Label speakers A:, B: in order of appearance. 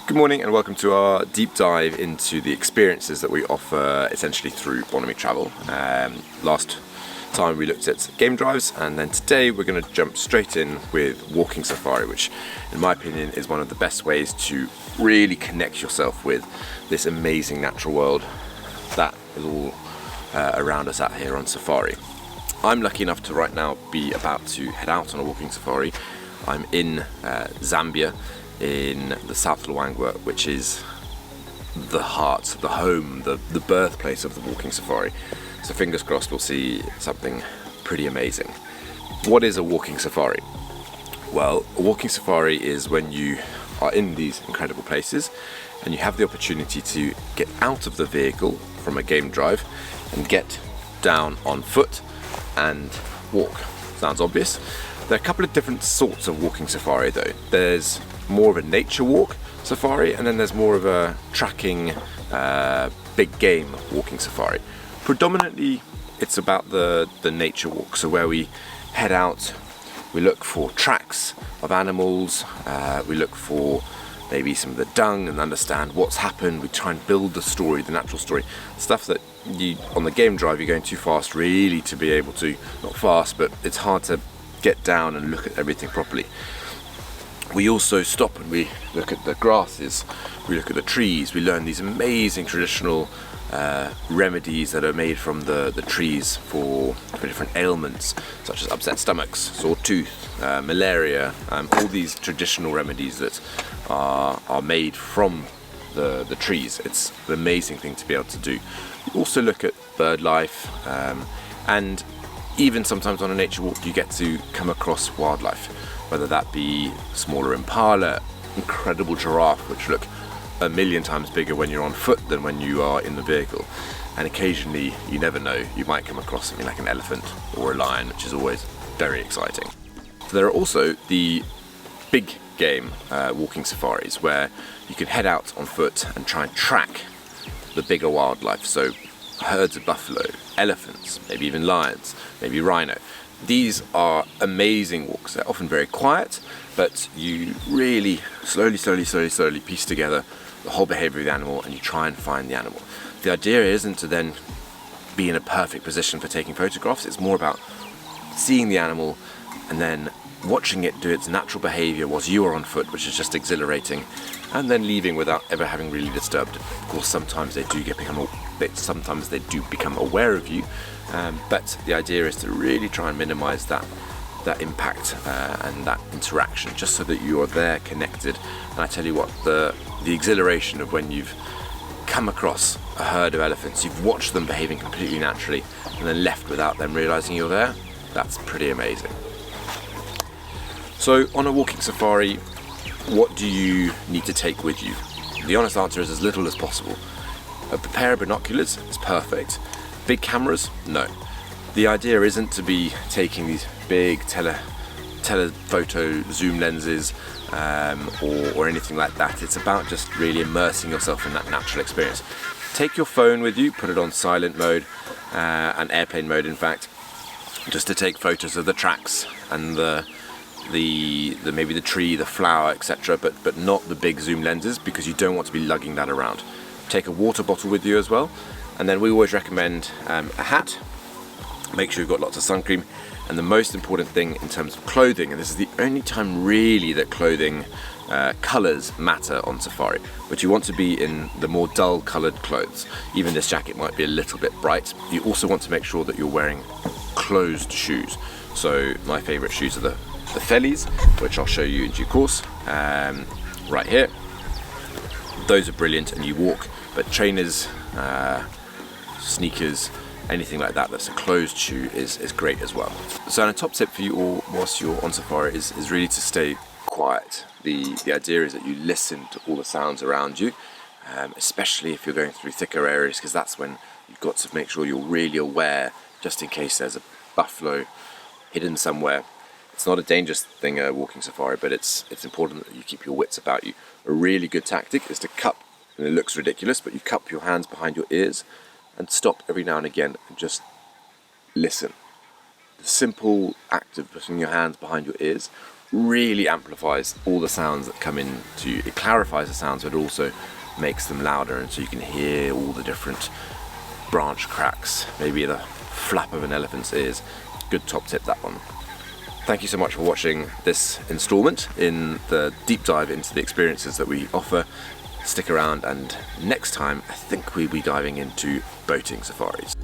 A: Good morning and welcome to our deep dive into the experiences that we offer essentially through Bonamy Travel. Last time we looked at game drives, and then today we're going to jump straight in with walking safari, which in my opinion is one of the best ways to really connect yourself with this amazing natural world that is all around us out here on safari. I'm lucky enough to right now be about to head out on a walking safari. I'm in Zambia, in the South Luangwa, which is the heart, the home, the birthplace of the walking safari. So fingers crossed we'll see something pretty amazing. What is a walking safari? Well, a walking safari is when you are in these incredible places and you have the opportunity to get out of the vehicle from a game drive and get down on foot and walk. Sounds obvious. There are a couple of different sorts of walking safari though. There's more of a nature walk safari, and then there's more of a tracking big game walking safari. Predominantly it's about the nature walk, so where we head out, we look for tracks of animals, we look for maybe some of the dung and understand what's happened. We try and build the story, the natural story, stuff that you on the game drive you're going too fast really to be able to, not fast, but it's hard to get down and look at everything properly. We also stop and we look at the grasses, we look at the trees, we learn these amazing traditional remedies that are made from the trees for different ailments such as upset stomachs, sore tooth, malaria, all these traditional remedies that are made from the trees. It's an amazing thing to be able to do. We also look at bird life, and even sometimes on a nature walk you get to come across wildlife, whether that be smaller impala, incredible giraffe which look a million times bigger when you're on foot than when you are in the vehicle, and occasionally, you never know, you might come across something like an elephant or a lion, which is always very exciting. So there are also the big game walking safaris where you can head out on foot and try and track the bigger wildlife, so herds of buffalo, elephants, maybe even lions, maybe rhino. These are amazing walks. They're often very quiet, but you really slowly piece together the whole behavior of the animal and you try and find the animal. The idea isn't to then be in a perfect position for taking photographs. It's more about seeing the animal and then watching it do its natural behavior whilst you are on foot, which is just exhilarating, and then leaving without ever having really disturbed. Of course, sometimes they do become aware of you, but the idea is to really try and minimize that impact and that interaction, just so that you are there connected. And I tell you what, the exhilaration of when you've come across a herd of elephants, you've watched them behaving completely naturally and then left without them realizing you're there, that's pretty amazing. So on a walking safari, what do you need to take with you? The honest answer is as little as possible. A pair of binoculars is perfect. Big cameras? No. The idea isn't to be taking these big telephoto zoom lenses or anything like that. It's about just really immersing yourself in that natural experience. Take your phone with you, put it on silent mode, and airplane mode in fact, just to take photos of the tracks and maybe the tree, the flower, etc., but not the big zoom lenses, because you don't want to be lugging that around. Take a water bottle with you as well, and then we always recommend a hat. Make sure you've got lots of sun cream, and the most important thing in terms of clothing, and this is the only time really that clothing colours matter on safari, but you want to be in the more dull coloured clothes. Even this jacket might be a little bit bright. You also want to make sure that you're wearing closed shoes. So my favourite shoes are the Fellies, which I'll show you in due course, right here. Those are brilliant, and you walk, but trainers, sneakers, anything like that that's a closed shoe is great as well. So a top tip for you all whilst you're on safari is really to stay quiet. The idea is that you listen to all the sounds around you, especially if you're going through thicker areas, because that's when you've got to make sure you're really aware, just in case there's a buffalo hidden somewhere. It's not a dangerous thing, walking safari, but it's important that you keep your wits about you. A really good tactic is to cup, and it looks ridiculous, but you cup your hands behind your ears and stop every now and again and just listen. The simple act of putting your hands behind your ears really amplifies all the sounds that come into, it clarifies the sounds, but also makes them louder, and so you can hear all the different branch cracks, maybe the flap of an elephant's ears. Good top tip, that one. Thank you so much for watching this installment in the deep dive into the experiences that we offer. Stick around, and next time I think we'll be diving into boating safaris.